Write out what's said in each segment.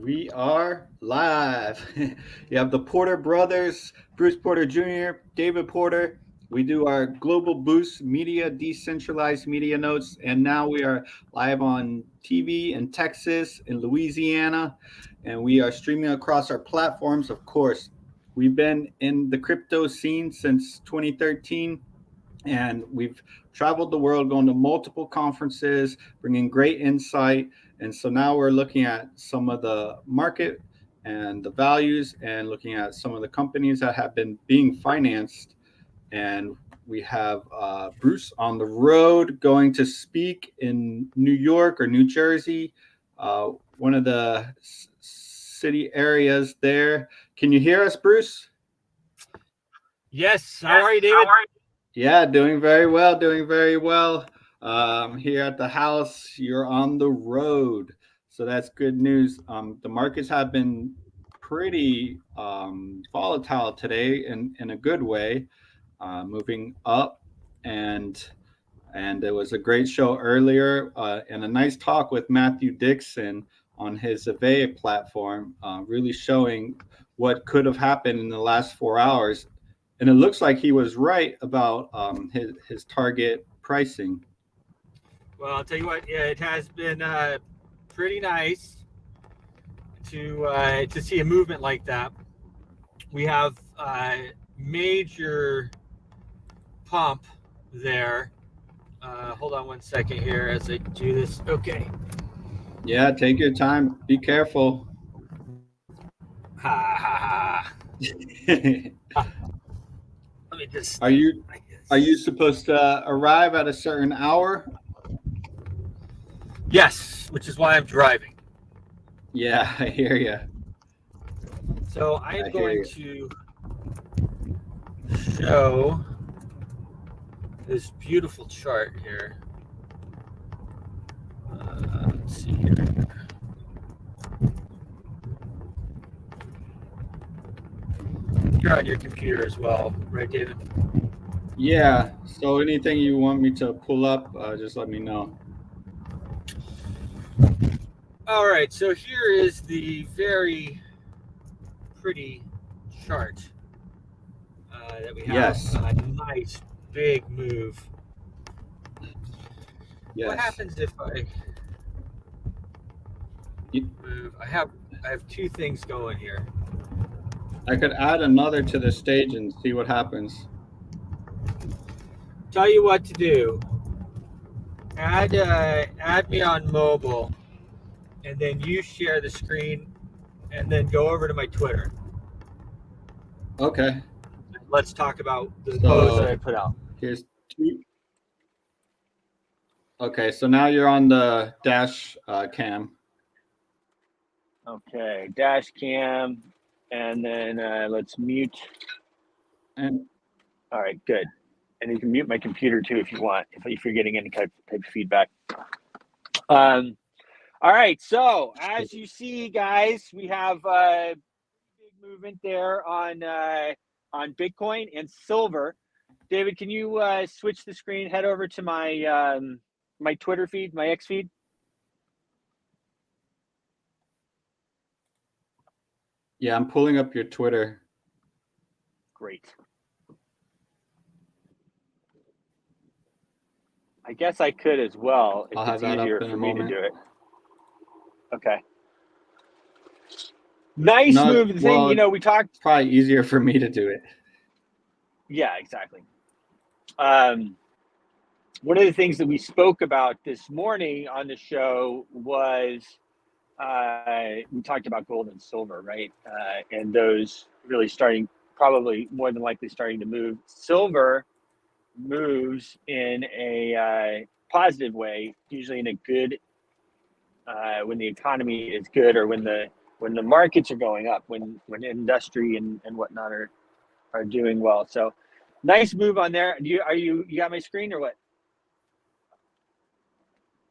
We are live. You have the Porter brothers, Bruce Porter Jr., David Porter. We do our Global Boost Media, decentralized media notes, and now we are live on TV in Texas, in Louisiana, and we are streaming across our platforms. Of course, we've been in the crypto scene since 2013, and we've traveled the world going to multiple conferences, bringing great insight. And so now we're looking at some of the market and the values and looking at some of the companies that have been being financed. And we have Bruce on the road going to speak in New York or New Jersey, one of the city areas there. Can you hear us, Bruce? Yes. How are you, David? Yeah, doing very well, doing very well. Here at the house, you're on the road. So that's good news. The markets have been pretty volatile today in a good way, moving up. And and it was a great show earlier and a nice talk with Matthew Dixon on his Avea platform, really showing what could have happened in the last 4 hours. And it looks like he was right about his target pricing. Well, I'll tell you what. Yeah, it has been pretty nice to see a movement like that. We have major pump there. Hold on one second here as I do this. Okay. Yeah, take your time. Be careful. Ha ha ha. Let me just. Are you I are you guess. supposed to arrive at a certain hour? Yes, which is why I'm driving. Yeah, I hear you. So I am I hear going you. to show this beautiful chart here. Let's see here. You're on your computer as well, right, David? Yeah. So anything you want me to pull up, just let me know. All right, so here is the very pretty chart that we have. Yes. A nice big move. What Yes. happens if I You- move? I have two things going here. I could add another to the stage and see what happens. Tell you what to do. Add me on mobile, and then you share the screen, and then go over to my Twitter. Okay. Let's talk about the post that I So put out. here's two. Okay. So now you're on the dash cam. Okay, dash cam, and then let's mute. And All right, good. And you can mute my computer too if you want, if you're getting any type of feedback. All right, so as you see, guys, we have a big movement there on Bitcoin and silver. David, can you switch the screen, head over to my my Twitter feed, my X feed? yeah, I'm pulling up your Twitter. Great. I guess I could as well if I'll have it's that up easier in for a me to moment. do it. Okay. Nice No, move. The thing, well, we talked. it's probably easier for me to do it. Yeah, exactly. One of the things that we spoke about this morning on the show was we talked about gold and silver, right? And those really starting, probably more than likely starting to move. Silver moves in a positive way, usually in a good when the economy is good or when the markets are going up, when industry and whatnot are doing well. So nice move on there. You got my screen or what?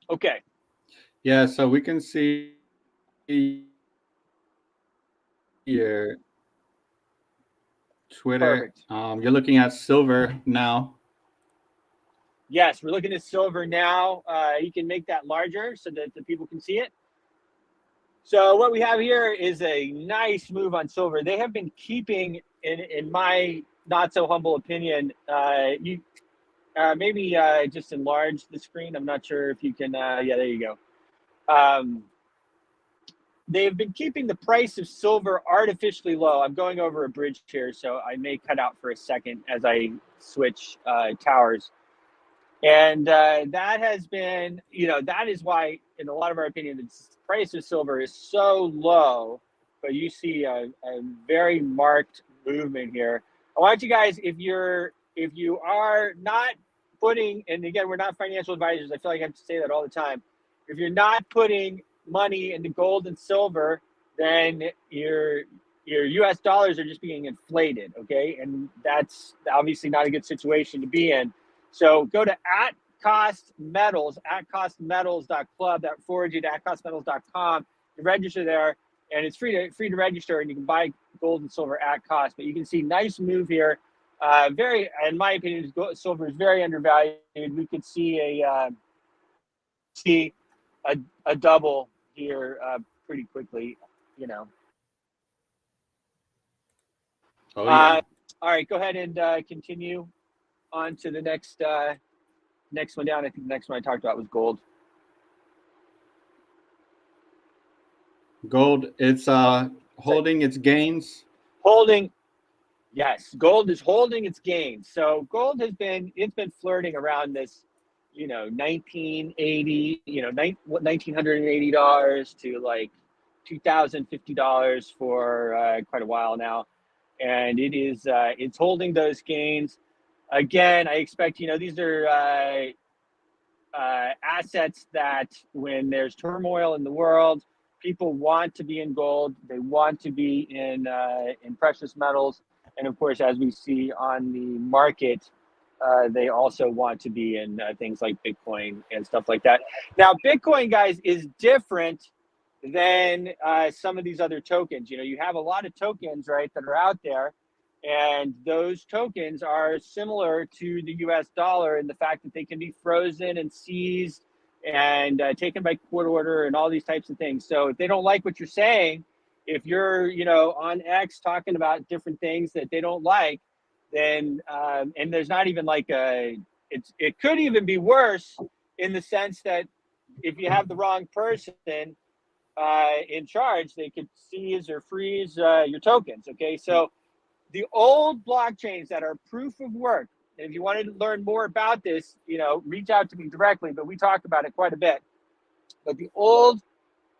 Okay. Yeah, so we can see your Twitter. Perfect. You're looking at silver now. Yes, we're looking at silver now. You can make that larger so that the people can see it. So what we have here is a nice move on silver. They have been keeping, in my not so humble opinion, you maybe just enlarge the screen. I'm not sure if you can. Yeah, there you go. They've been keeping the price of silver artificially low. I'm going over a bridge here, so I may cut out for a second as I switch towers. And that has been, that is why, in a lot of our opinion, the price of silver is so low. But you see a very marked movement here. I want you guys, if you are not putting, and again, we're not financial advisors. I feel like I have to say that all the time. If you're not putting money into gold and silver, then your U.S. dollars are just being inflated. Okay, and that's obviously not a good situation to be in. So go to @costmetals.club. That forwards you to @costmetals.com. You register there, and it's free to register, and you can buy gold and silver at cost. But you can see nice move here. Very, in my opinion, silver is very undervalued. We could see a double here pretty quickly. You know. Oh yeah. All right, go ahead and continue on to the next one down. I think the next one I talked about was gold. Gold, it's holding its gains. Holding, yes, gold is holding its gains. So gold has been flirting around this, 1980, $1,980 to like $2,050 for quite a while now, and it's holding those gains. Again, I expect these are assets that when there's turmoil in the world, people want to be in gold. They want to be in precious metals, and of course, as we see on the market, they also want to be in things like Bitcoin and stuff like that. Now, Bitcoin, guys, is different than some of these other tokens. You have a lot of tokens, right, that are out there. And those tokens are similar to the US dollar in the fact that they can be frozen and seized and taken by court order and all these types of things. So if they don't like what you're saying, if you're, on X talking about different things that they don't like, then, and there's not even like it could even be worse in the sense that if you have the wrong person in charge, they could seize or freeze your tokens. Okay. So, the old blockchains that are proof of work, and if you wanted to learn more about this, reach out to me directly, but we talk about it quite a bit. But the old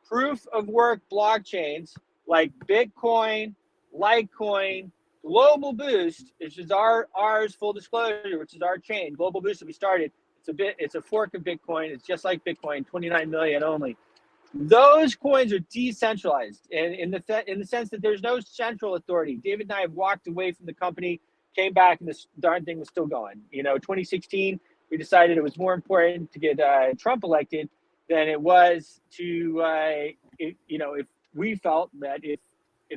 proof of work blockchains like Bitcoin, Litecoin, Global Boost, which is ours, full disclosure, which is our chain, Global Boost that we started. It's a fork of Bitcoin. It's just like Bitcoin, 29 million only. Those coins are decentralized, and in the sense that there's no central authority. David and I have walked away from the company, came back, and this darn thing was still going. 2016, we decided it was more important to get Trump elected than it was to, if we felt that if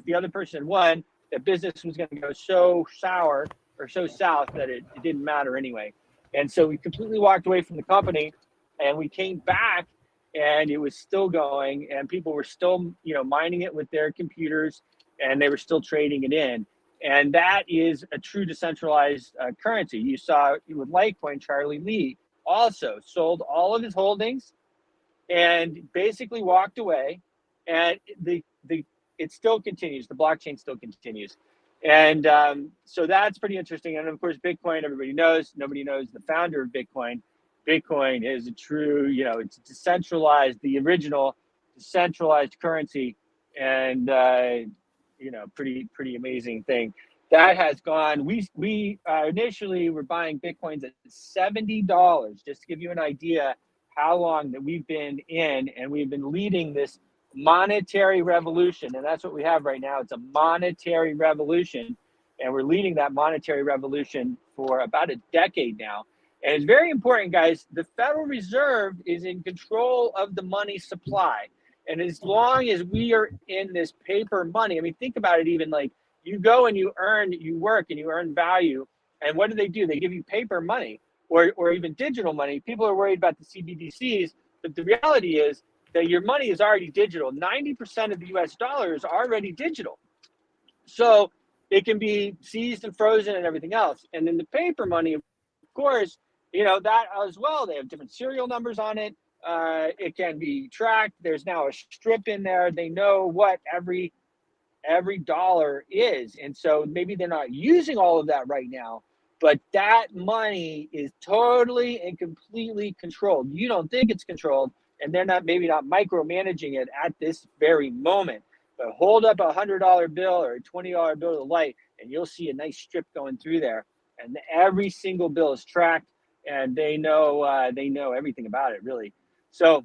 the other person won, that business was going to go so sour or so south that it didn't matter anyway. And so we completely walked away from the company, and we came back. And it was still going, and people were still, mining it with their computers, and they were still trading it in. And that is a true decentralized currency. You saw with Litecoin, Charlie Lee also sold all of his holdings and basically walked away. And it still continues. The blockchain still continues. And so that's pretty interesting. And of course, Bitcoin, everybody knows. Nobody knows the founder of Bitcoin. Bitcoin is a true, it's decentralized, the original decentralized currency, and pretty amazing thing. That has gone. We initially were buying Bitcoins at $70, just to give you an idea how long that we've been in, and we've been leading this monetary revolution, and that's what we have right now. It's a monetary revolution, and we're leading that monetary revolution for about a decade now. And it's very important, guys. The Federal Reserve is in control of the money supply. And as long as we are in this paper money, I mean, think about it, even like you go and you work and you earn value. And what do? They give you paper money or even digital money. People are worried about the CBDCs, but the reality is that your money is already digital. 90% of the US dollar is already digital. So it can be seized and frozen and everything else. And then the paper money, of course, that as well. They have different serial numbers on it. It can be tracked. There's now a strip in there. They know what every dollar is. And so maybe they're not using all of that right now, but that money is totally and completely controlled. You don't think it's controlled, and they're maybe not micromanaging it at this very moment. But hold up a $100 bill or a $20 bill to the light, and you'll see a nice strip going through there. And every single bill is tracked, and they know everything about it, really. So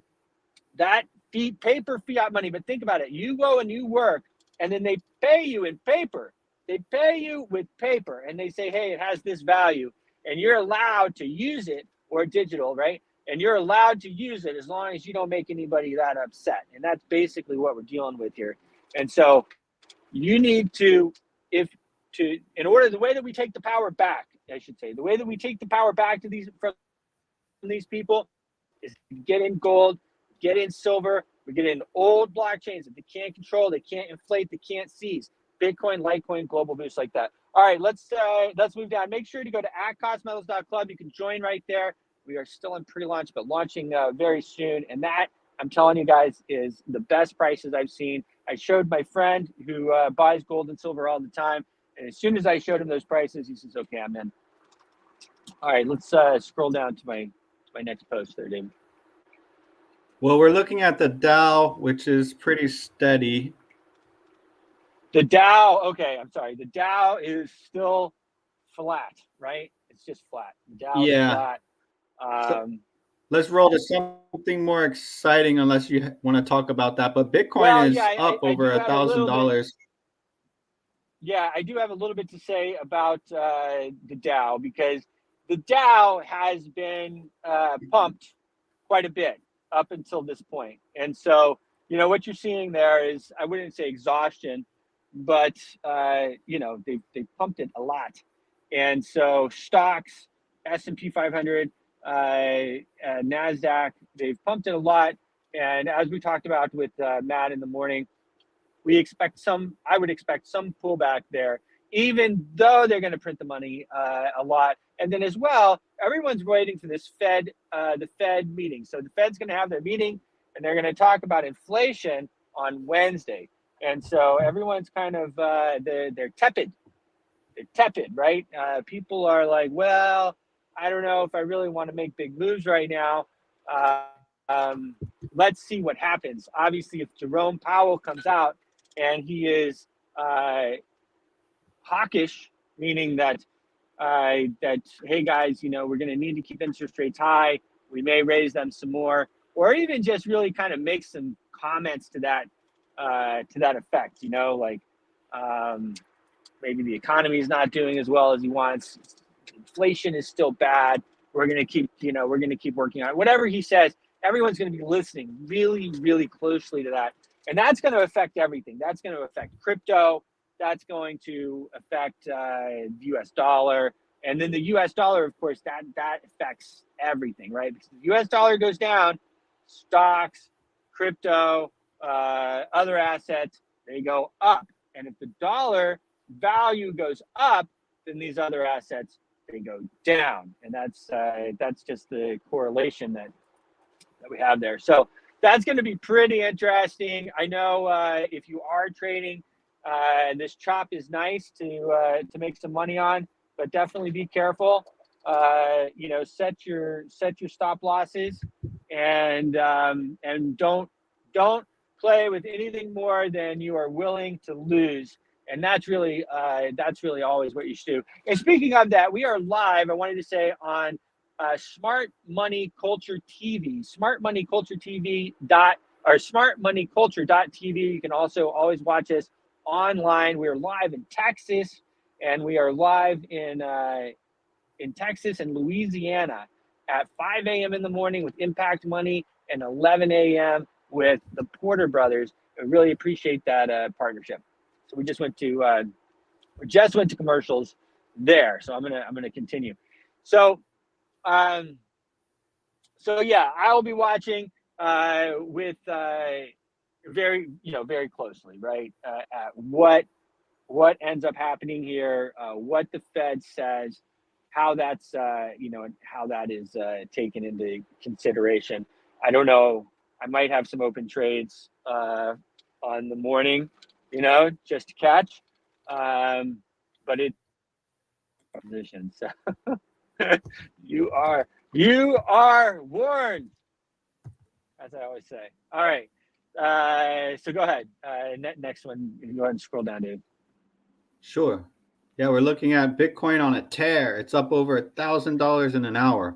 that paper fiat money. But think about it: you go and you work, and then they pay you in paper. They pay you with paper, and they say, "Hey, it has this value," and you're allowed to use it, or digital, right? And you're allowed to use it as long as you don't make anybody that upset. And that's basically what we're dealing with here. And so you need to, the way that we take the power back, I should say, the way that we take the power back to from these people is get in gold, get in silver, we get in old blockchains that they can't control, they can't inflate, they can't seize. Bitcoin, Litecoin, global boost like that. All right, let's move down. Make sure to go to @costmetals.club. You can join right there. We are still in pre-launch, but launching very soon. And that, I'm telling you guys, is the best prices I've seen. I showed my friend who buys gold and silver all the time. And as soon as I showed him those prices, he says, okay, I'm in. All right, let's scroll down to my next post there, David. Well, we're looking at the Dow, which is pretty steady. The Dow, okay, I'm sorry. The Dow is still flat, right? It's just flat. The Dow is flat. So let's roll to something more exciting, unless you want to talk about that. But Bitcoin is up over $1,000. Yeah, I do have a little bit to say about the Dow, because the Dow has been pumped quite a bit up until this point. And so, what you're seeing there is, I wouldn't say exhaustion, but, they pumped it a lot. And so stocks, S&P 500, NASDAQ, they've pumped it a lot. And as we talked about with Matt in the morning, I would expect some pullback there, even though they're going to print the money a lot. And then as well, everyone's waiting for this the Fed meeting. So the Fed's going to have their meeting, and they're going to talk about inflation on Wednesday. And so everyone's kind of, they're tepid. They're tepid, right? People are like, well, I don't know if I really want to make big moves right now. Let's see what happens. Obviously, if Jerome Powell comes out and he is hawkish, meaning that, hey guys, we're going to need to keep interest rates high. We may raise them some more, or even just really kind of make some comments to that effect. Maybe the economy is not doing as well as he wants. Inflation is still bad. We're going to keep working on it. Whatever he says, everyone's going to be listening really, really closely to that. And that's going to affect everything. That's going to affect crypto. That's going to affect the US dollar. And then the US dollar, of course, that affects everything, right? Because the US dollar goes down, stocks, crypto, other assets, they go up. And if the dollar value goes up, then these other assets, they go down. And that's just the correlation that we have there. So that's going to be pretty interesting. I know if you are trading, this chop is nice to make some money on, but definitely be careful. Set your stop losses, and don't play with anything more than you are willing to lose. And that's really always what you should do. And speaking of that, we are live, I wanted to say, on Smart Money Culture TV, smartmoneyculture.tv. You can also always watch us online. We're live in Texas, and we are live in Texas and Louisiana at 5 a.m. in the morning with Impact Money and 11 a.m. with the Porter Brothers. I really appreciate that partnership. So we just went to commercials there. So I'm gonna continue. So yeah, I will be watching. with very very closely, right? At what ends up happening here, what the Fed says, how that's and how that is taken into consideration. I don't know. I might have some open trades on the morning, just to catch. But it's position. So you are warned, as I always say. All right. So go ahead. Next one. You can go ahead and scroll down, dude. Sure. Yeah, we're looking at Bitcoin on a tear. It's up over $1,000 in an hour.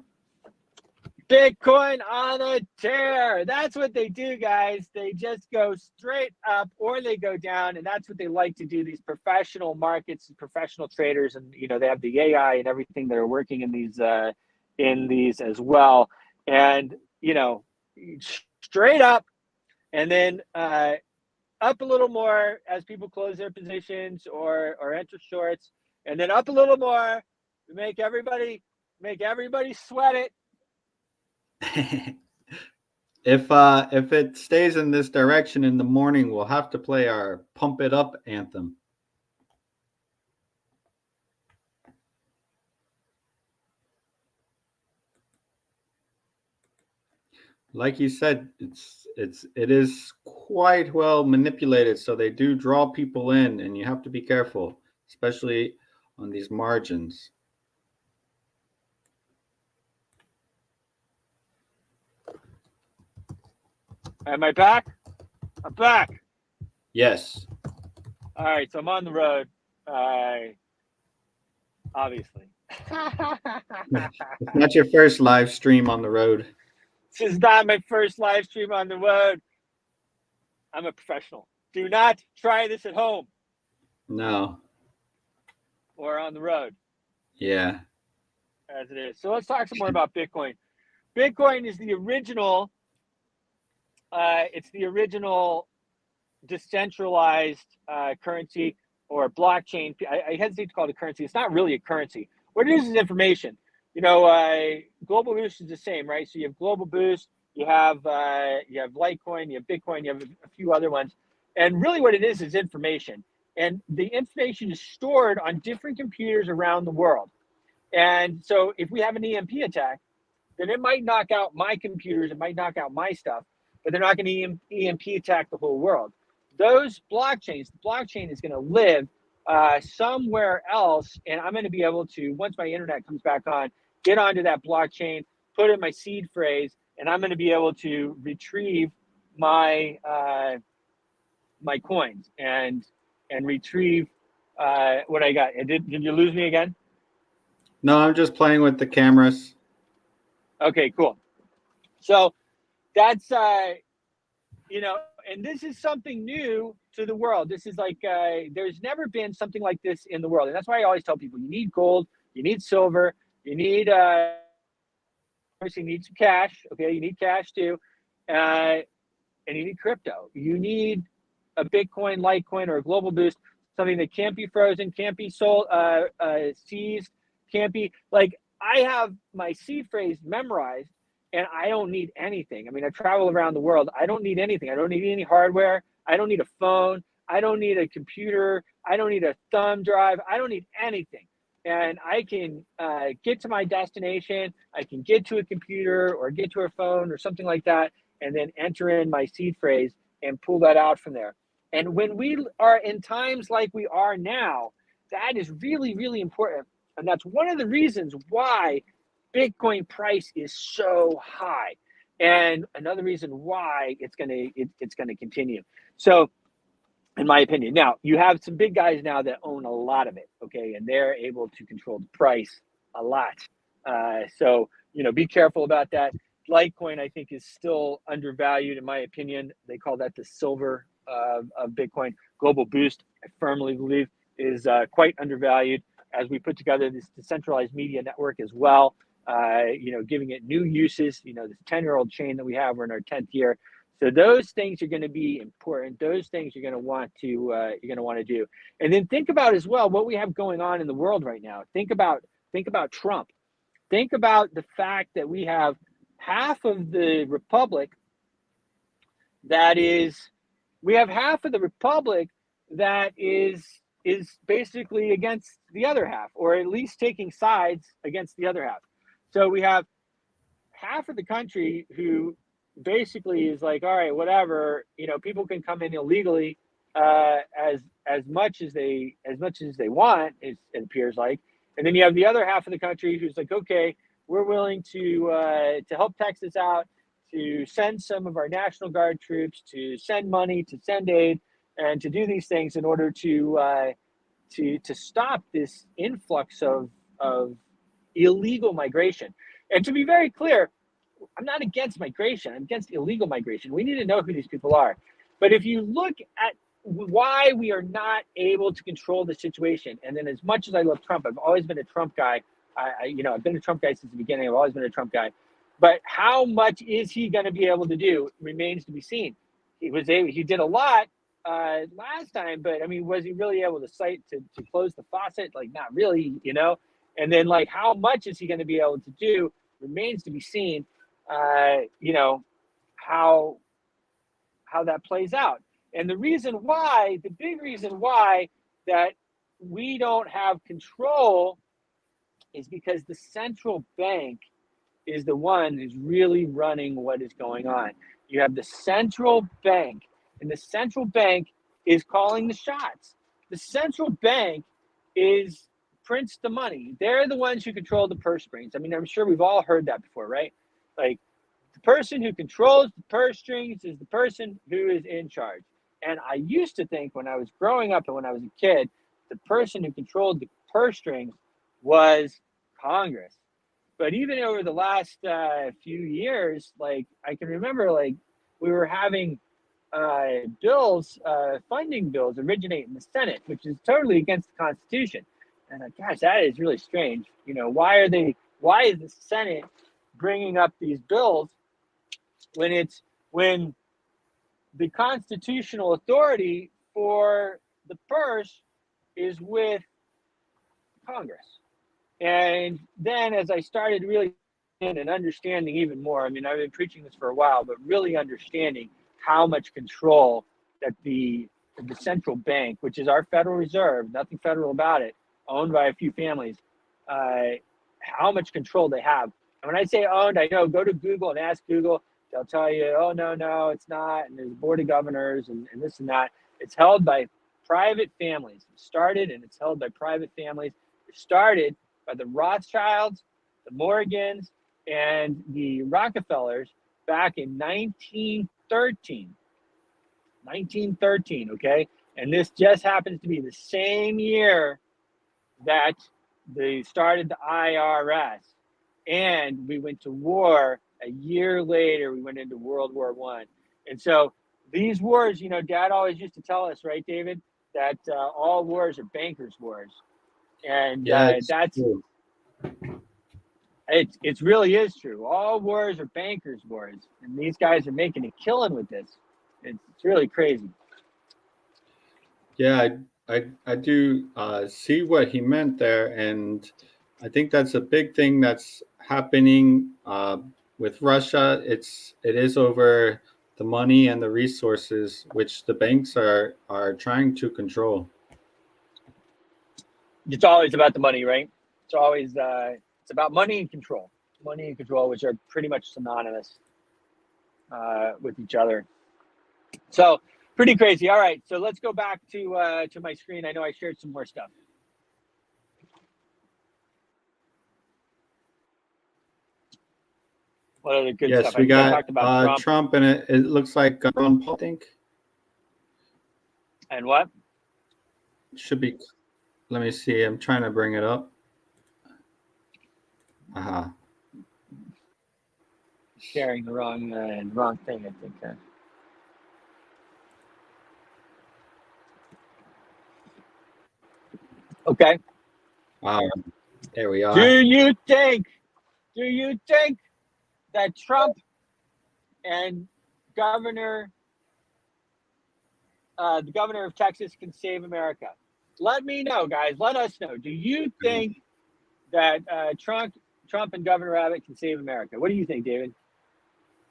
Bitcoin on a tear. That's what they do, guys. They just go straight up or they go down, and that's what they like to do. These professional markets and professional traders, and they have the AI and everything that are working in these as well. And straight up, and then up a little more as people close their positions or enter shorts, and then up a little more to make everybody sweat it. If it stays in this direction in the morning, we'll have to play our Pump It Up anthem. Like you said, it is quite well manipulated, so they do draw people in, and you have to be careful, especially on these margins. Am I back? I'm back. Yes. All right, so I'm on the road. Obviously. It's not your first live stream on the road. This is not my first live stream on the road. I'm a professional. Do not try this at home. No. Or on the road. Yeah. As it is. So let's talk some more about Bitcoin. Bitcoin is the original. It's the original decentralized currency or blockchain. I hesitate to call it a currency. It's not really a currency. What it is information. Global Boost is the same, right? So you have Global Boost, you have Litecoin, you have Bitcoin, you have a few other ones, and really what it is information. And the information is stored on different computers around the world. And so if we have an EMP attack, then it might knock out my computers, it might knock out my stuff, but they're not going to EMP attack the whole world. Those blockchains, the blockchain is going to live somewhere else, and I'm going to be able to, once my internet comes back on, get onto that blockchain, put in my seed phrase, and I'm going to be able to retrieve my my coins and retrieve what I got. Did you lose me again? No, I'm just playing with the cameras. Okay, cool. So that's and this is something new to the world. This is like there's never been something like this in the world, and that's why I always tell people: you need gold, you need silver, you need obviously you need some cash. Okay, you need cash too, and you need crypto. You need a Bitcoin, Litecoin, or a Global Boost, something that can't be frozen, can't be sold, seized, can't be like. I have my seed phrase memorized, and I don't need anything. I mean, I travel around the world. I don't need anything. I don't need any hardware. I don't need a phone. I don't need a computer. I don't need a thumb drive. I don't need anything. And I can get to my destination. I can get to a computer or get to a phone or something like that, and then enter in my seed phrase and pull that out from there. And when we are in times like we are now, that is really, really important. And that's one of the reasons why Bitcoin price is so high, and another reason why it's gonna continue. So, in my opinion, now you have some big guys now that own a lot of it, okay, and they're able to control the price a lot. So be careful about that. Litecoin, I think, is still undervalued in my opinion. They call that the silver of Bitcoin. Global Boost, I firmly believe, is quite undervalued. As we put together this decentralized media network as well, giving it new uses, this 10-year-old chain that we have, we're in our 10th year. So those things are going to be important. Those things you're going to want to do. And then think about as well what we have going on in the world right now. Think about Trump. Think about the fact that we have half of the republic that is, we have half of the republic that is basically against the other half, or at least taking sides against the other half. So we have half of the country who basically is like, all right, whatever, people can come in illegally as much as they want, it appears like. And then you have the other half of the country who's like, okay, we're willing to help Texas out, to send some of our National Guard troops, to send money, to send aid, and to do these things in order to stop this influx of illegal migration. And to be very clear, I'm not against migration. I'm against illegal migration. We need to know who these people are. But if you look at why we are not able to control the situation, and then as much as I love Trump, I've always been a Trump guy. I've been a Trump guy since the beginning. I've always been a Trump guy. But how much is he going to be able to do remains to be seen. He did a lot last time, but I mean, was he really able to close the faucet? Like, not really, And then, like, how much is he going to be able to do remains to be seen. How that plays out. And the big reason why that we don't have control is because the central bank is the one who's really running what is going on. You have the central bank, and the central bank is calling the shots. The central bank prints the money. They're the ones who control the purse strings. I mean, I'm sure we've all heard that before, right? Like, the person who controls the purse strings is the person who is in charge. And I used to think when I was growing up and when I was a kid, the person who controlled the purse strings was Congress. But even over the last few years, like, I can remember, like, we were having funding bills originate in the Senate, which is totally against the Constitution. And gosh, that is really strange. Why is the Senate bringing up these bills when the constitutional authority for the purse is with Congress? And then as I started really and understanding even more, I mean, I've been preaching this for a while, but really understanding how much control that the central bank, which is our Federal Reserve, nothing federal about it, owned by a few families, how much control they have. And when I say owned, I know, go to Google and ask Google. They'll tell you, oh, no, it's not. And there's a board of governors and this and that. It's held by private families. It started and it's held by private families. It started by the Rothschilds, the Morgans, and the Rockefellers back in 1913. 1913, okay? And this just happens to be the same year that they started the IRS. And we went to war a year later. We went into World War I. And so these wars, Dad always used to tell us, right, David, that all wars are bankers' wars. And that's true. It really is true. All wars are bankers' wars. And these guys are making a killing with this. It's really crazy. Yeah, I do see what he meant there, and I think that's a big thing that's happening with Russia. It is over the money and the resources which the banks are trying to control. It's always about the money, right? It's always it's about money and control, which are pretty much synonymous with each other. So pretty crazy. All right, so let's go back to my screen. I know I shared some more stuff. What other good stuff? Yes, we got Trump, and it looks like Ron Paul, I think. And what? Should be. Let me see. I'm trying to bring it up. Sharing the wrong thing, I think. Okay. There we are. Do you think that Trump and the governor of Texas can save America? Let me know, guys. Let us know. Do you think that Trump and Governor Abbott can save America? What do you think, David?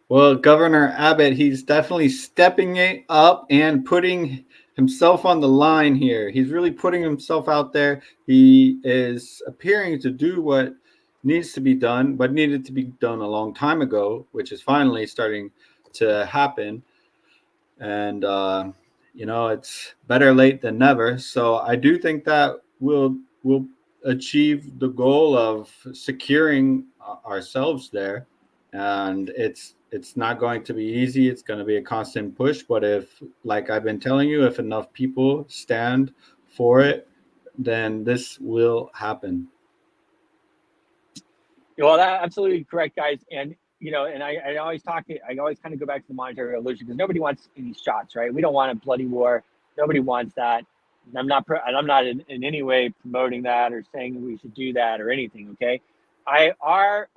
Well, Governor Abbott, he's definitely stepping it up and putting himself on the line here. He's really putting himself out there. He is appearing to do what needs to be done, but needed to be done a long time ago, which is finally starting to happen. And it's better late than never. So I do think that we'll achieve the goal of securing ourselves there. And it's not going to be easy. It's going to be a constant push. But if, like I've been telling you, if enough people stand for it, then this will happen. Well, that's absolutely correct, guys. And and I always I always kind of go back to the monetary revolution because nobody wants any shots, right? We don't want a bloody war. Nobody wants that. And I'm not in any way promoting that or saying we should do that or anything. Okay, our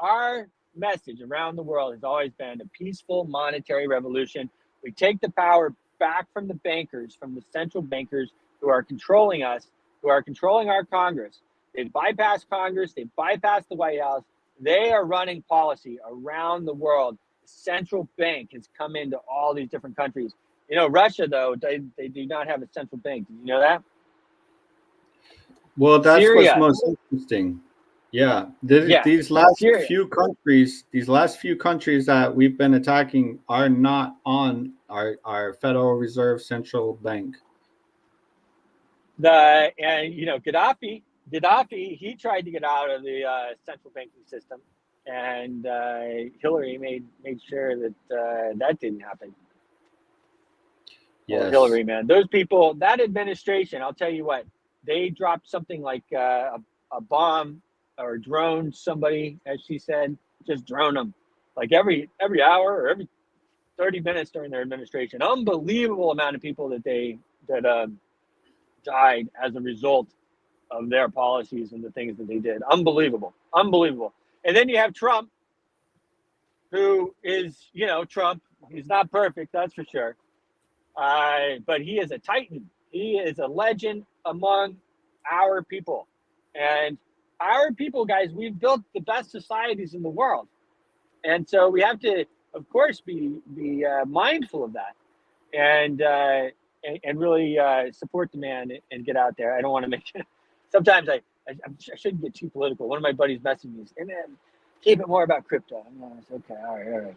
message around the world has always been a peaceful monetary revolution. We take the power back from the bankers, from the central bankers who are controlling us, who are controlling our Congress. They've bypassed Congress. They've bypassed the White House. They are running policy around the world. The central bank has come into all these different countries. Russia, though, they do not have a central bank. Did you know that? Well, that's what's Syria, most interesting. Yeah, yeah, these last Syria. few countries that we've been attacking are not on our Federal Reserve Central Bank. Gaddafi, he tried to get out of the central banking system, and Hillary made sure that that didn't happen. Oh, Yes. Hillary, man, those people, that administration, I'll tell you what, they dropped something like a bomb or drone somebody, as she said, just drone them like every hour or every 30 minutes during their administration. Unbelievable amount of people that died as a result of their policies and the things that they did. Unbelievable, unbelievable. And then you have Trump, who is, Trump. He's not perfect, that's for sure. But he is a titan. He is a legend among our people. And our people, guys, we've built the best societies in the world. And so we have to, of course, be mindful of that and really support the man and get out there. I don't want to make it. Sometimes I shouldn't get too political. One of my buddies messaged me, "Hey man, keep it more about crypto." I'm like, okay, all right.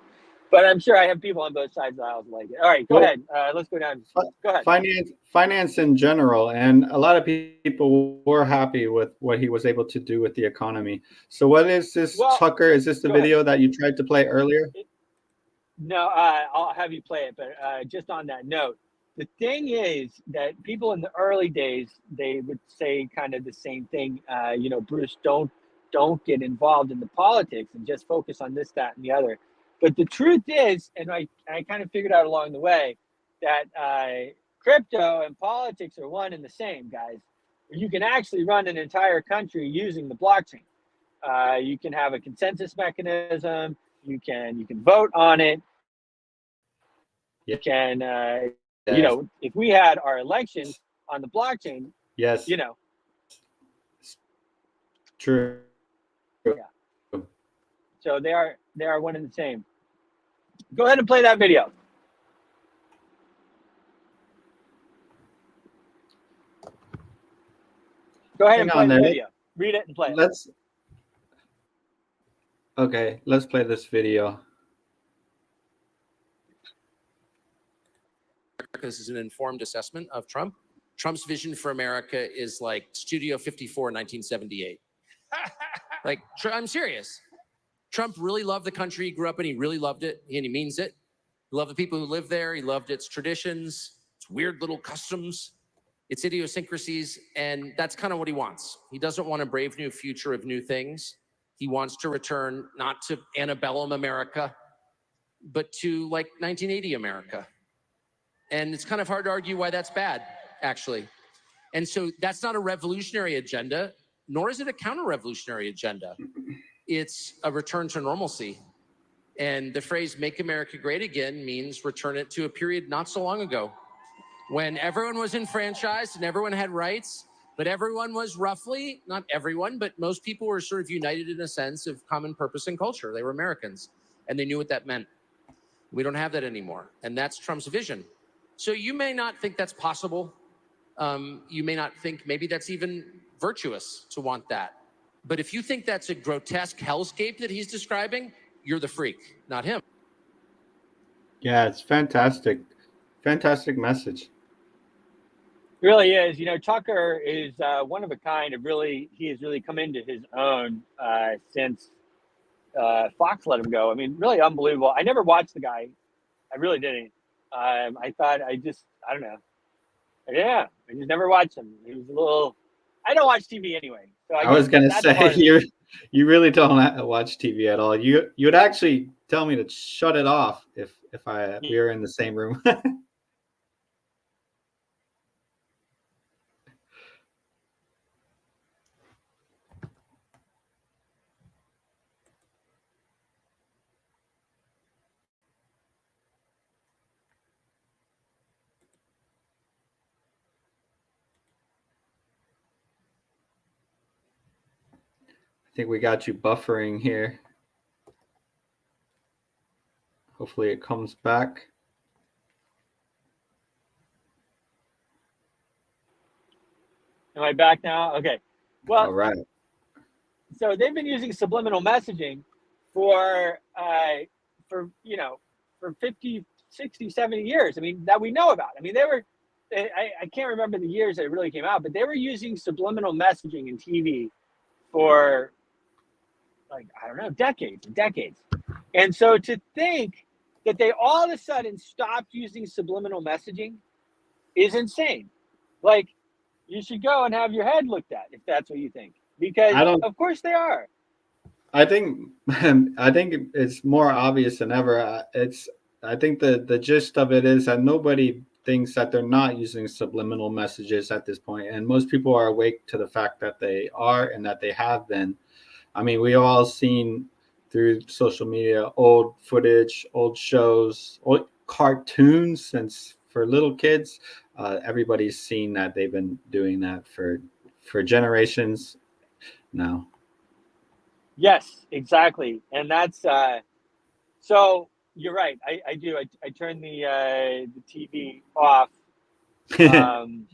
But I'm sure I have people on both sides of the aisle who like it. All right, go ahead. Let's go down. Go ahead. Finance in general, and a lot of people were happy with what he was able to do with the economy. So, what is this, Well, Tucker? Is this the go ahead. video that you tried to play earlier? No, I'll have you play it. But just on that note, the thing is that people in the early days, they would say kind of the same thing. Bruce, don't get involved in the politics and just focus on this, that, and the other. But the truth is, and I kind of figured out along the way that crypto and politics are one and the same, guys. You can actually run an entire country using the blockchain. You can have a consensus mechanism. You can vote on it. You can, Yes. if we had our elections on the blockchain, Yes. True. yeah. So they are one and the same. Go ahead and play that video. Go ahead and play the video. Read it and play it. Let's play this video. This is an informed assessment of Trump. Trump's vision for America is like Studio 54 in 1978. Like, I'm serious. Trump really loved the country he grew up in. He really loved it, and he means it. He loved the people who live there. He loved its traditions, its weird little customs, its idiosyncrasies, and that's kind of what he wants. He doesn't want a brave new future of new things. He wants to return not to antebellum America, but to like 1980 America. And it's kind of hard to argue why that's bad, actually. And so that's not a revolutionary agenda, nor is it a counter-revolutionary agenda. It's a return to normalcy. And the phrase "make America great again" means return it to a period not so long ago when everyone was enfranchised and everyone had rights, but everyone was roughly, not everyone, but most people were sort of united in a sense of common purpose and culture. They were Americans, and they knew what that meant. We don't have that anymore. And that's Trump's vision. So you may not think that's possible. You may not think maybe that's even virtuous to want that. But if you think that's a grotesque hellscape that he's describing, you're the freak, not him. Yeah, it's fantastic. Fantastic message. It really is. You know, Tucker is one of a kind. He has really come into his own since Fox let him go. I mean, really unbelievable. I never watched the guy. I really didn't. I thought I don't know. Yeah, I just never watched him. He was a little. I don't watch TV anyway, so I was gonna that's say part of it. you really don't watch TV at all. You would actually tell me to shut it off if we were in the same room. I think we got you buffering here. Hopefully it comes back. Am I back now? Okay. Well, All right. so they've been using subliminal messaging for 50, 60, 70 years. I mean, that we know about. I mean, I can't remember the years that it really came out, but they were using subliminal messaging in TV for I don't know, decades and decades. And so to think that they all of a sudden stopped using subliminal messaging is insane. Like, you should go and have your head looked at if that's what you think, because of course they are. I think it's more obvious than ever. I think the gist of it is that nobody thinks that they're not using subliminal messages at this point, and most people are awake to the fact that they are and that they have been. I mean, we all seen through social media old footage, old shows, old cartoons. Since for little kids, everybody's seen that they've been doing that for generations now. Yes, exactly. And that's so you're right. I do. I turn the TV off. I'm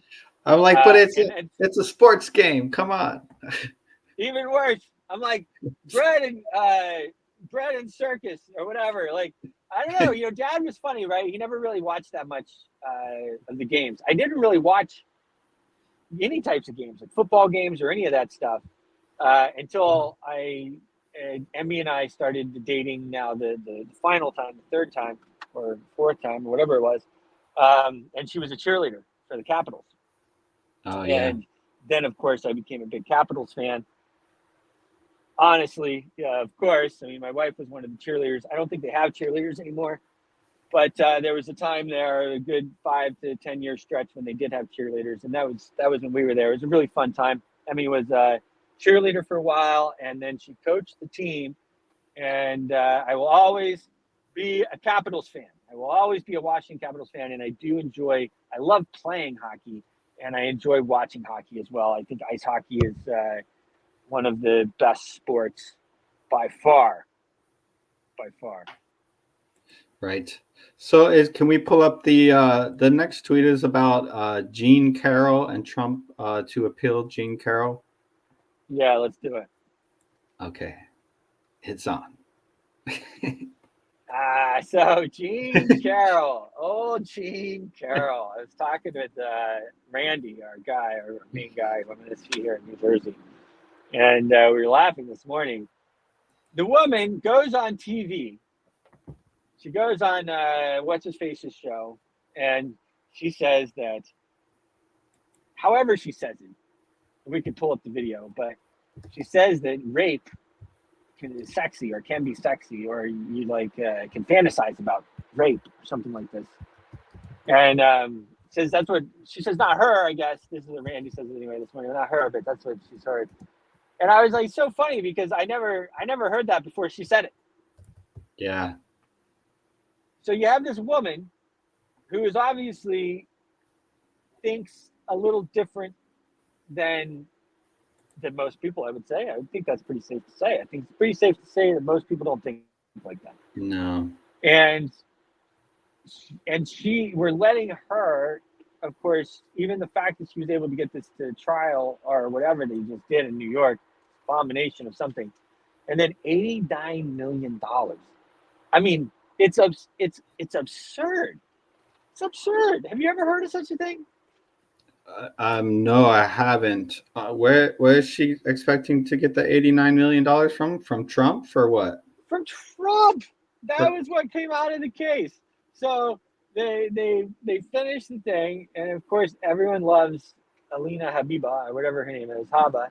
like, but And it's a sports game. Come on. even worse, I'm like bread and circus or whatever. Like, I don't know. You know, Dad was funny, right? He never really watched that much of the games. I didn't really watch any types of games, like football games or any of that stuff, until Emmy and I started dating. Now the final time, the third time or fourth time or whatever it was, and she was a cheerleader for the Capitals. Oh yeah. And then, of course, I became a big Capitals fan. Honestly, yeah, of course. I mean, my wife was one of the cheerleaders. I don't think they have cheerleaders anymore, but there was a time there, a good 5 to 10 year stretch when they did have cheerleaders, and that was when we were there. It was a really fun time. Emmy was a cheerleader for a while, and then she coached the team. And I will always be a Capitals fan. I will always be a Washington Capitals fan, and I love playing hockey, and I enjoy watching hockey as well. I think ice hockey is one of the best sports by far. Right. So can we pull up the next tweet is about Jean Carroll and Trump to appeal Jean Carroll? Yeah, let's do it. Okay. It's on. So Jean Carroll, old Jean Carroll. I was talking with Randy, our main guy, I'm going to see here in New Jersey. And we were laughing this morning. The woman goes on TV. She goes on what's his face's show, and she says that, however she says it, we could pull up the video, but she says that rape is sexy or can be sexy, or you can fantasize about rape or something like this. And says that's what she says. Not her, I guess. This is what Randy says it anyway this morning. Not her, but that's what she's heard. And I was like, so funny because I never heard that before she said it. Yeah. So you have this woman who is obviously thinks a little different than most people, I would say. I would think that's pretty safe to say. I think it's pretty safe to say that most people don't think like that. No. And we're letting her, of course, even the fact that she was able to get this to trial or whatever they just did in New York, abomination of something, and then $89 million. I mean, it's absurd. It's absurd. Have you ever heard of such a thing? No, I haven't. Where is she expecting to get the $89 million from? From Trump for what? From Trump. That For, was what came out of the case. So they finished the thing, and of course everyone loves Alina Habiba or whatever her name is, Haba.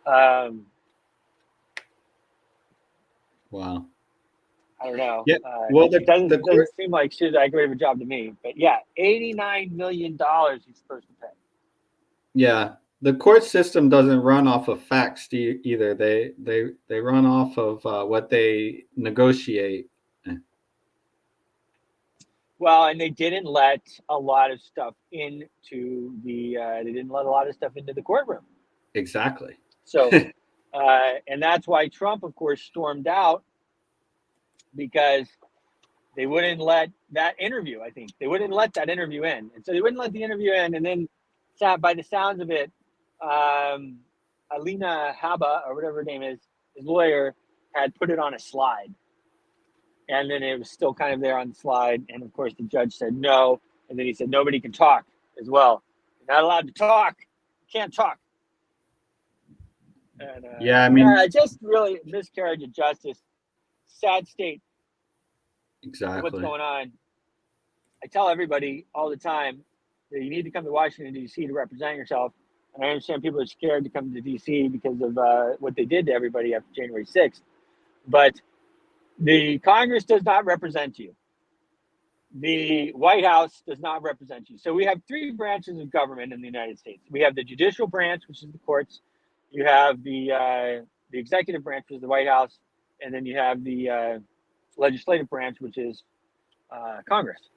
Um, wow. I don't know. Yeah. Well, It doesn't the court. seem like she did that great of a job to me. But yeah, $89 million he's supposed to pay. Yeah, the court system doesn't run off of facts either. They run off of what they negotiate. Well, and they didn't let a lot of stuff into the. They didn't let a lot of stuff into the courtroom. Exactly. So, and that's why Trump, of course, stormed out because they wouldn't let that interview. I think they wouldn't let that interview in, and so they wouldn't let the interview in. And then, by the sounds of it, Alina Haba or whatever her name is, his lawyer, had put it on a slide, and then it was still kind of there on the slide. And of course, the judge said no, and then he said nobody can talk as well. You're not allowed to talk. You can't talk. And Yeah, I mean, just really miscarriage of justice. Sad state of what's exactly. going on. I tell everybody all the time that you need to come to Washington, D.C. to represent yourself. And I understand people are scared to come to D.C. because of what they did to everybody after January 6th. But the Congress does not represent you. The White House does not represent you. So we have three branches of government in the United States. We have the judicial branch, which is the courts. You have the executive branch, which is the White House, and then you have the legislative branch, which is Congress.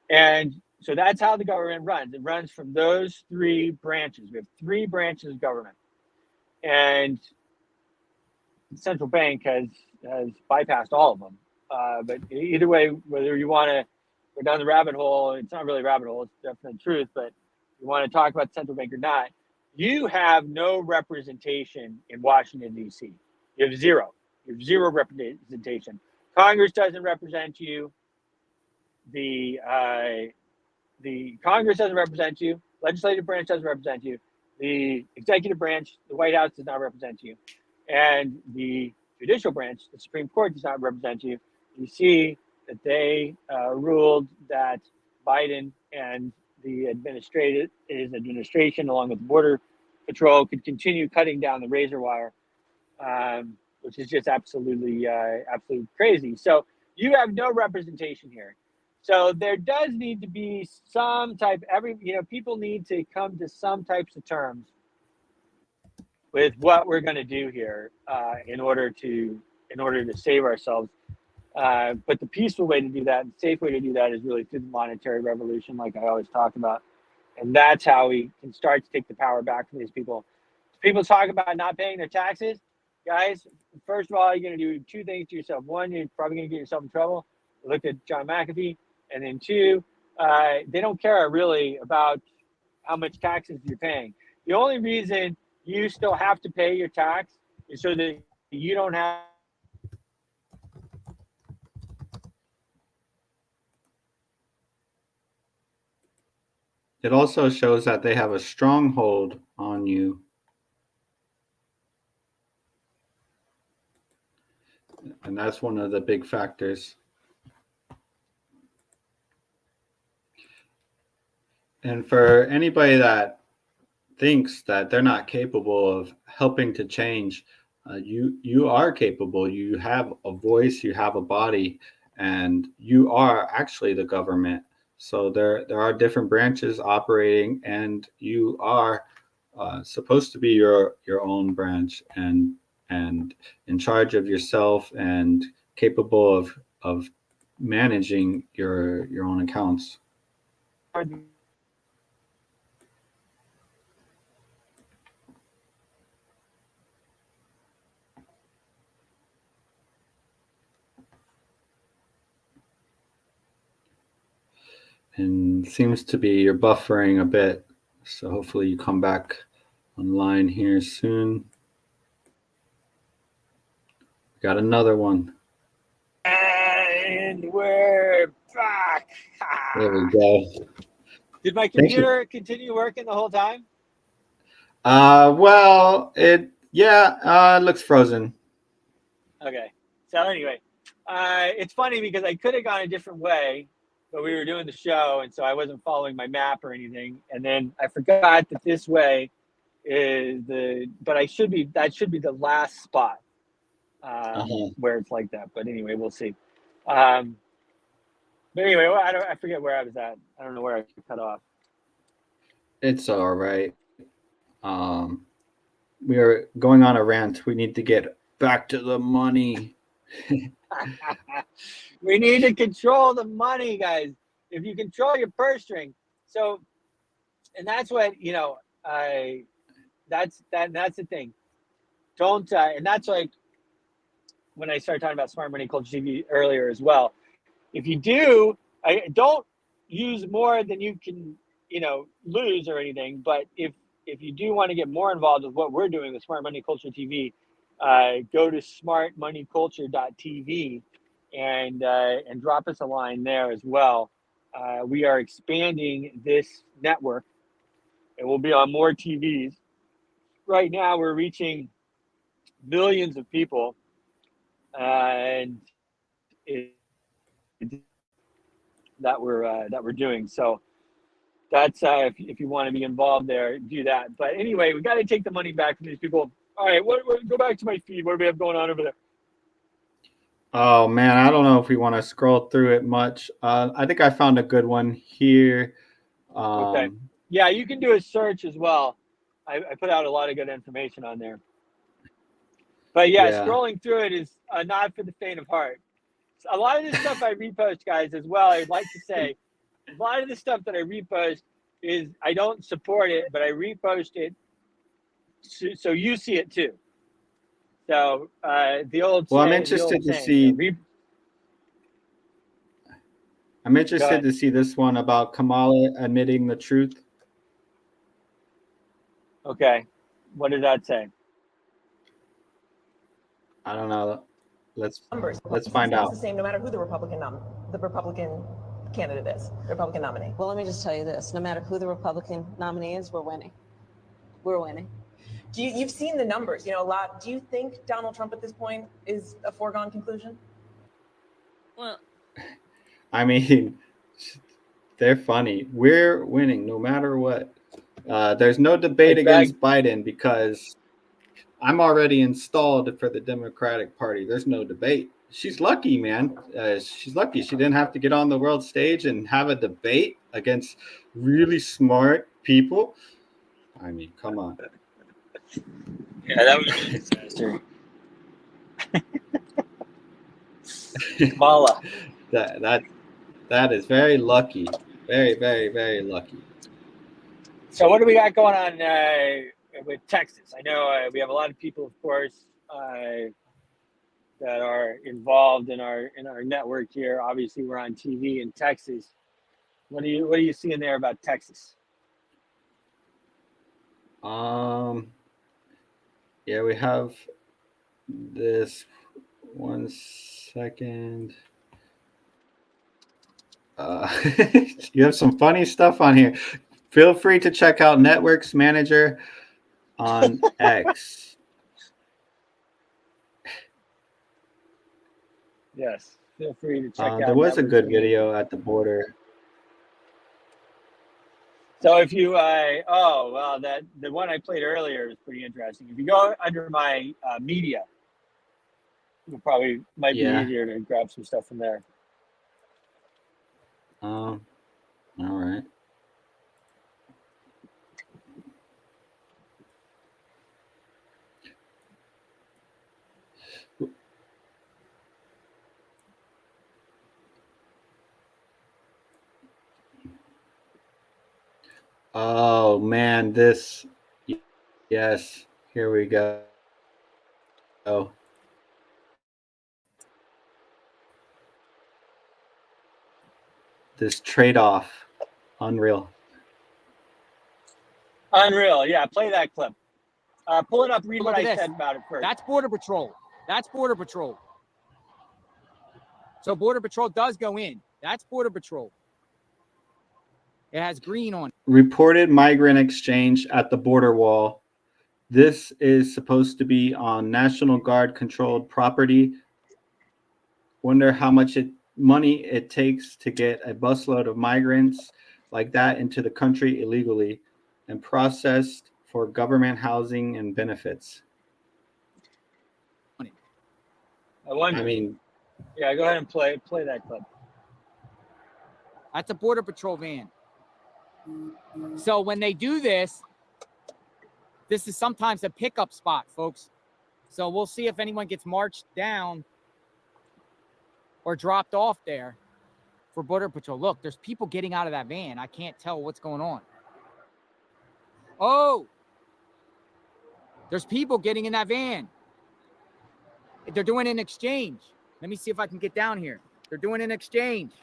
And so that's how the government runs. It runs from those three branches. We have three branches of government, and the central bank has bypassed all of them. But either way, whether you want to go down the rabbit hole, it's not really a rabbit hole, it's definitely truth, but you want to talk about the central bank or not, you have no representation in Washington, D.C. You have zero. You have zero representation. Congress doesn't represent you. The Congress doesn't represent you. Legislative branch doesn't represent you. The executive branch, the White House, does not represent you. And the judicial branch, the Supreme Court, does not represent you. You see that they ruled that Biden and his administration, along with the Border Patrol, could continue cutting down the razor wire, which is just absolutely crazy. So you have no representation here. So there does need to be some type. People need to come to some types of terms with what we're going to do here in order to save ourselves. But the peaceful way to do that, and safe way to do that, is really through the monetary revolution, like I always talk about, and that's how we can start to take the power back from these people. People talk about not paying their taxes, guys. First of all, you're going to do two things to yourself. One, you're probably going to get yourself in trouble. Look at John McAfee. And then two, they don't care really about how much taxes you're paying. The only reason you still have to pay your tax is so that you don't have. It also shows that they have a stronghold on you. And that's one of the big factors. And for anybody that thinks that they're not capable of helping to change, you are capable. You have a voice, you have a body, and you are actually the government. So there are different branches operating, and you are supposed to be your own branch and in charge of yourself and capable of managing your own accounts. And seems to be you're buffering a bit. So hopefully you come back online here soon. Got another one. And we're back. There we go. Did my Thank you. computer continue working the whole time? Well, it looks frozen. Okay. So anyway, it's funny because I could have gone a different way, but we were doing the show, and so I wasn't following my map or anything. And then I forgot that this way is but that should be the last spot where it's like that. But anyway, we'll see. But anyway, I forget where I was at. I don't know where I cut off. It's all right. We are going on a rant. We need to get back to the money. We need to control the money, guys. If you control your purse string, and that's what that's the thing. Don't and that's like when I started talking about smart money culture TV earlier as well. If you do, don't use more than you can, lose or anything. But if you do want to get more involved with what we're doing with Smart Money Culture TV, go to smartmoneyculture.tv and drop us a line there as well. We are expanding this network, and we'll be on more TVs. Right now, we're reaching millions of people, and that we're doing. So that's if you want to be involved there, do that. But anyway, we got to take the money back from these people. All right, go back to my feed. What do we have going on over there? Oh man, I don't know if we want to scroll through it much. I think I found a good one here. Okay. Yeah, you can do a search as well. I put out a lot of good information on there. But yeah, scrolling through it is not for the faint of heart. A lot of this stuff I repost, guys, as well. I'd like to say, a lot of the stuff that I repost is I don't support it, but I repost it so you see it too. So the old. Well, I'm interested to see. I'm interested to see this one about Kamala admitting the truth. Okay, what did that say? I don't know. Let's find out. It's the same no matter who the Republican candidate is, the Republican nominee. Well, let me just tell you this: no matter who the Republican nominee is, we're winning. We're winning. You've seen the numbers, a lot. Do you think Donald Trump at this point is a foregone conclusion? Well, I mean, they're funny. We're winning no matter what. There's no debate against Biden because I'm already installed for the Democratic Party. There's no debate. She's lucky, man. She's lucky. She didn't have to get on the world stage and have a debate against really smart people. I mean, come on. Yeah, that was a disaster. Kamala. That is very lucky. Very, very, very lucky. So what do we got going on with Texas? I know we have a lot of people, of course, that are involved in our network here. Obviously, we're on TV in Texas. What are you seeing there about Texas? Yeah, we have this. 1 second. You have some funny stuff on here. Feel free to check out Networks Manager on X. Yes, feel free to check out. There was a good video at the border. So if you, the one I played earlier is pretty interesting. If you go under my media, it might be easier to grab some stuff from there. All right. Oh man, yes, here we go. This trade-off Unreal. Unreal. Yeah, play that clip. Pull it up. Read Look what at I this. said about it first. That's Border Patrol. That's Border Patrol. So Border Patrol does go in. That's Border Patrol. It has green on it. Reported migrant exchange at the border wall. This is supposed to be on National Guard controlled property. Wonder how much money it takes to get a busload of migrants like that into the country illegally and processed for government housing and benefits. I mean, yeah, go ahead and play that clip. That's a Border Patrol van. So when they do this, this is sometimes a pickup spot, folks. So we'll see if anyone gets marched down or dropped off there for Border Patrol. Look, there's people getting out of that van. I can't tell what's going on. Oh, there's people getting in that van. They're doing an exchange. Let me see if I can get down here. They're doing an exchange.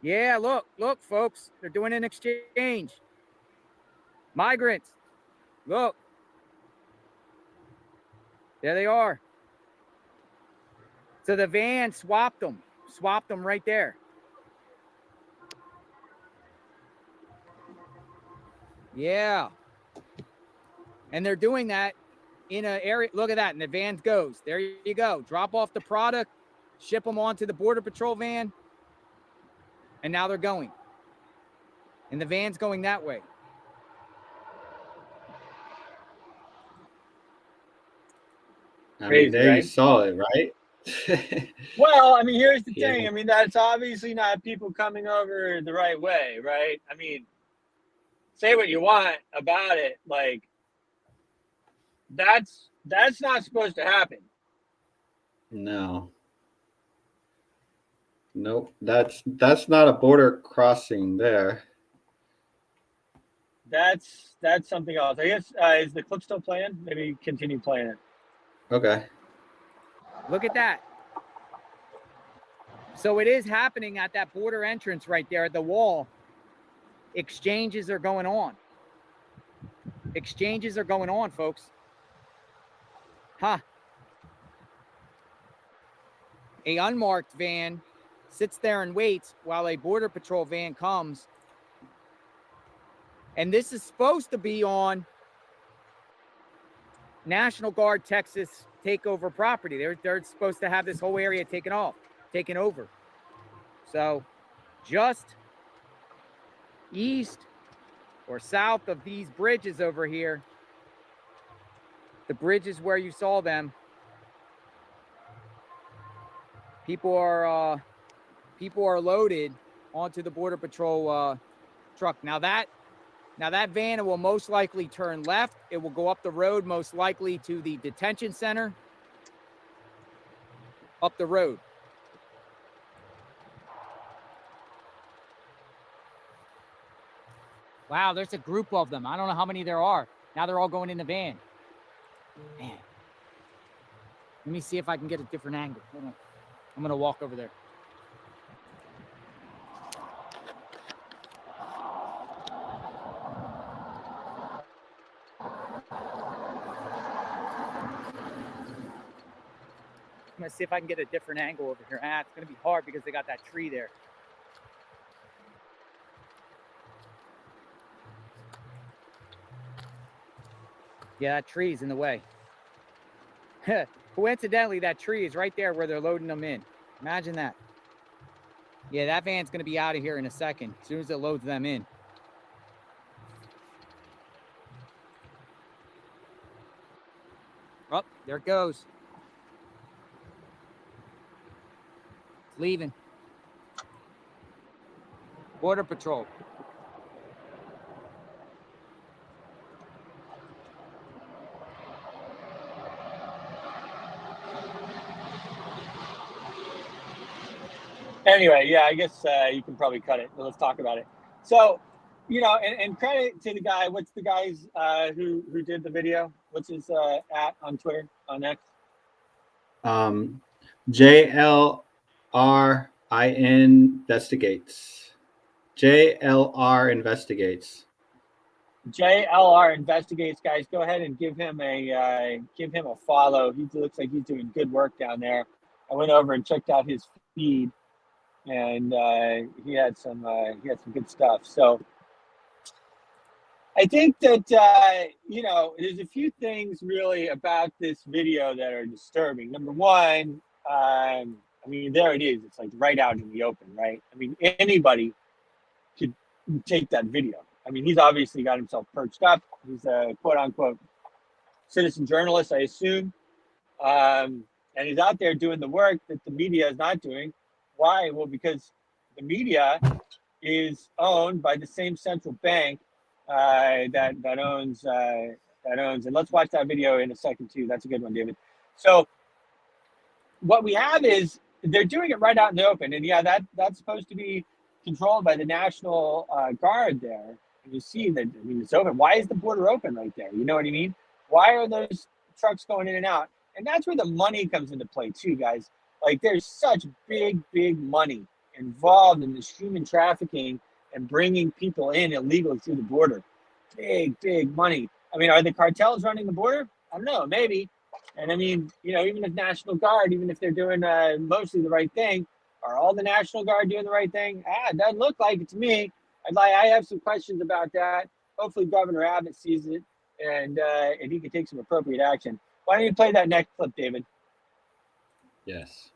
Yeah, look, folks. They're doing an exchange. Migrants. Look. There they are. So the van swapped them right there. Yeah. And they're doing that in an area. Look at that. And the van goes. There you go. Drop off the product, ship them onto the Border Patrol van. And now they're going. And the van's going that way. I Crazy, mean, there right? you saw it, right? Well, I mean, here's the Yeah. thing. I mean, that's obviously not people coming over the right way, right? I mean, say what you want about it, like that's not supposed to happen. No. Nope. That's not a border crossing there. That's something else. I guess is the clip still playing? Maybe continue playing it. Okay. Look at that. So it is happening at that border entrance right there at the wall. Exchanges are going on. Exchanges are going on, folks. Huh. A unmarked van sits there and waits while a Border Patrol van comes. And this is supposed to be on National Guard Texas takeover property. They're supposed to have this whole area taken over. So just east or south of these bridges over here, the bridges where you saw them, people are loaded onto the Border Patrol truck. Now that van will most likely turn left. It will go up the road, most likely to the detention center. Up the road. Wow, there's a group of them. I don't know how many there are. Now they're all going in the van. Man. Let me see if I can get a different angle. Hold on. I'm going to walk over there. I'm going to see if I can get a different angle over here. It's going to be hard because they got that tree there. Yeah, that tree's in the way. Coincidentally, that tree is right there where they're loading them in. Imagine that. Yeah, that van's going to be out of here in a second, as soon as it loads them in. Oh, there it goes. It's leaving. Border Patrol. Anyway, yeah, I guess you can probably cut it. Let's talk about it. So, you know, and credit to the guy. What's the guy's who did the video? What's his at on Twitter on X? JLR investigates. JLR investigates. JLR investigates, guys. Go ahead and give him a follow. He looks like he's doing good work down there. I went over and checked out his feed, and he had some good stuff. So I think that there's a few things really about this video that are disturbing. Number one, I mean, there it is. It's like right out in the open, right? I mean, anybody could take that video. I mean, he's obviously got himself perched up. He's a quote unquote citizen journalist, I assume. And he's out there doing the work that the media is not doing. Why? Well, because the media is owned by the same central bank that owns. And let's watch that video in a second too. That's a good one, David. So what we have is they're doing it right out in the open, and yeah, that's supposed to be controlled by the National Guard there. And you see that, I mean, it's open. Why is the border open right there? You know what I mean? Why are those trucks going in and out? And that's where the money comes into play too, guys. Like, there's such big money involved in this human trafficking and bringing people in illegally through the border. Big money. I mean, are the cartels running the border? I don't know, maybe. And I mean, even if National Guard, even if they're doing mostly the right thing, are all the National Guard doing the right thing? It doesn't look like it to me. I have some questions about that. Hopefully Governor Abbott sees it and he can take some appropriate action. Why don't you play that next clip, David? Yes.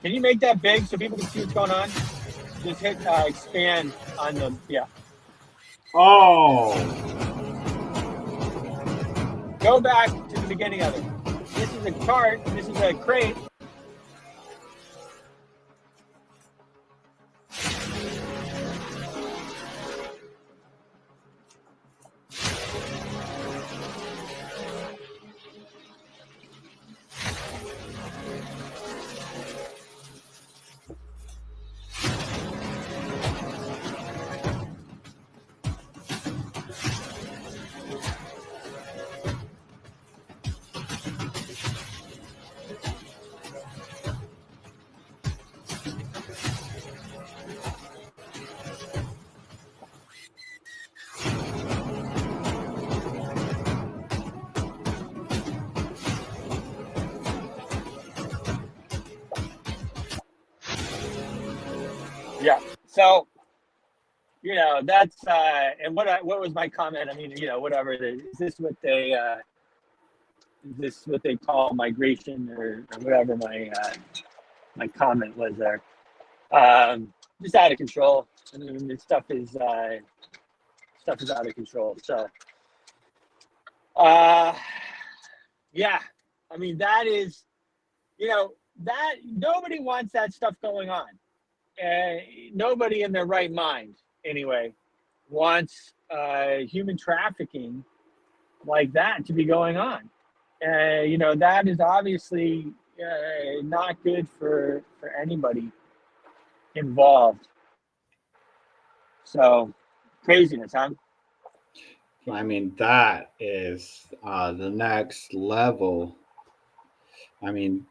Can you make that big so people can see what's going on? Just hit expand on the, yeah. Oh. Go back to the beginning of it. This is a cart, this is a crate. Yeah. So, that's and what was my comment? I mean, whatever. Is this what they call migration or whatever my comment was there? Just out of control. I mean, this stuff is out of control. So, yeah. I mean, that is, that nobody wants that stuff going on. Nobody in their right mind, anyway, wants human trafficking like that to be going on. That is obviously not good for anybody involved. So, craziness, huh? I mean, that is the next level. I mean,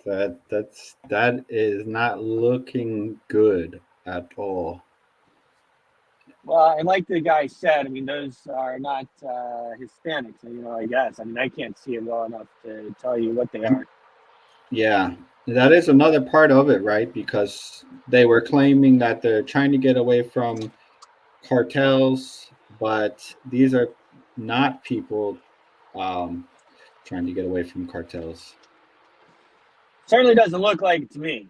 that is not looking good at all. Well, and like the guy said, I mean, those are not Hispanics, I guess. I mean, I can't see it well enough to tell you what they are. Yeah, that is another part of it, right? Because they were claiming that they're trying to get away from cartels, but these are not people trying to get away from cartels. Certainly doesn't look like it to me.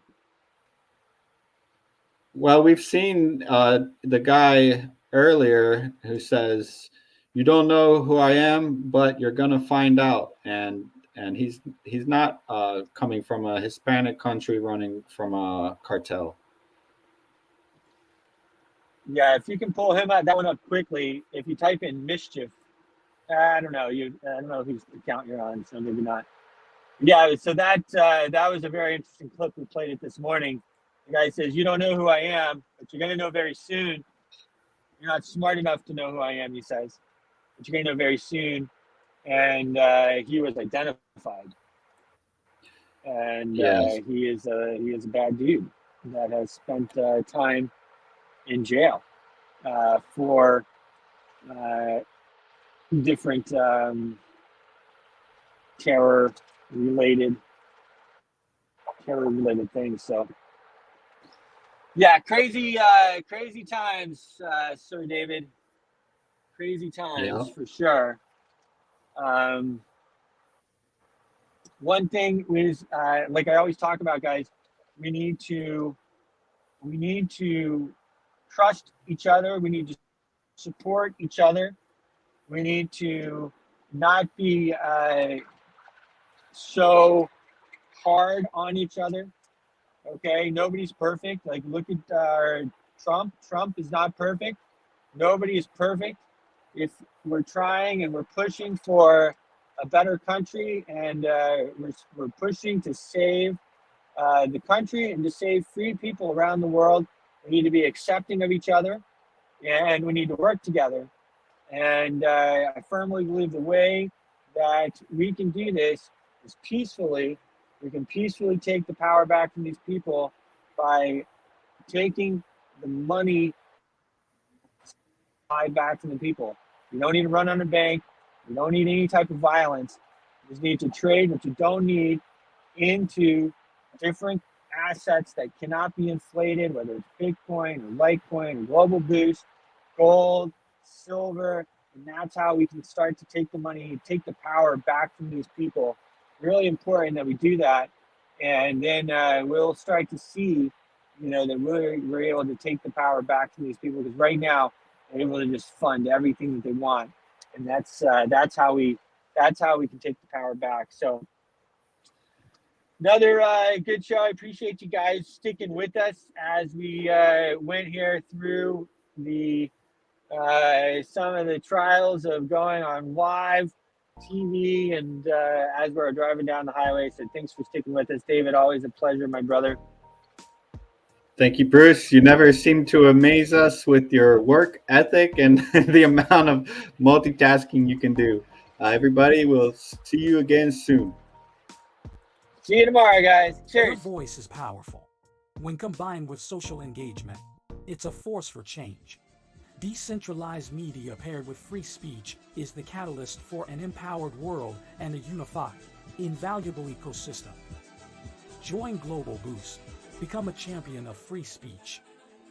Well, we've seen the guy earlier who says, "You don't know who I am, but you're gonna find out." And he's not coming from a Hispanic country running from a cartel. Yeah, if you can pull him out, that one up quickly. If you type in mischief, I don't know. I don't know whose account you're on, so maybe not. Yeah, so that was a very interesting clip. We played it this morning. The guy says, "You don't know who I am, but you're going to know very soon." You're not smart enough to know who I am, he says, but you're going to know very soon. And he was identified. And Yes. he is a bad dude that has spent time in jail for different terror related things. So yeah, crazy times, Sir David. Crazy times Yeah. for sure. One thing is, like I always talk about, guys, we need to trust each other. We need to support each other. We need to not be so hard on each other. Okay, nobody's perfect. Like, look at Trump. Trump is not perfect. Nobody is perfect. If we're trying and we're pushing for a better country, and we're pushing to save the country and to save free people around the world, we need to be accepting of each other, and we need to work together. And I firmly believe the way that we can do this is peacefully. We can peacefully take the power back from these people by taking the money back from the people. You don't need to run on a bank. You don't need any type of violence. You just need to trade what you don't need into different assets that cannot be inflated, whether it's Bitcoin or Litecoin or Global Boost, gold, silver, and that's how we can start to take the money, take the power back from these people. Really important that we do that, and then we'll start to see, that we're able to take the power back from these people, because right now they're able to just fund everything that they want, and that's how we can take the power back. So another good show. I appreciate you guys sticking with us as we went here through the some of the trials of going on live TV, and as we're driving down the highway. So thanks for sticking with us, David. Always a pleasure, my brother. Thank you, Bruce. You never seem to amaze us with your work ethic and the amount of multitasking you can do. Everybody, we'll see you again soon. See you tomorrow, guys. Your Cheers. voice is powerful. When combined with social engagement, it's a force for change. Decentralized media paired with free speech is the catalyst for an empowered world and a unified, invaluable ecosystem. Join Global Boost, become a champion of free speech,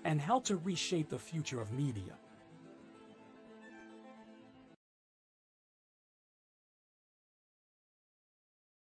and help to reshape the future of media.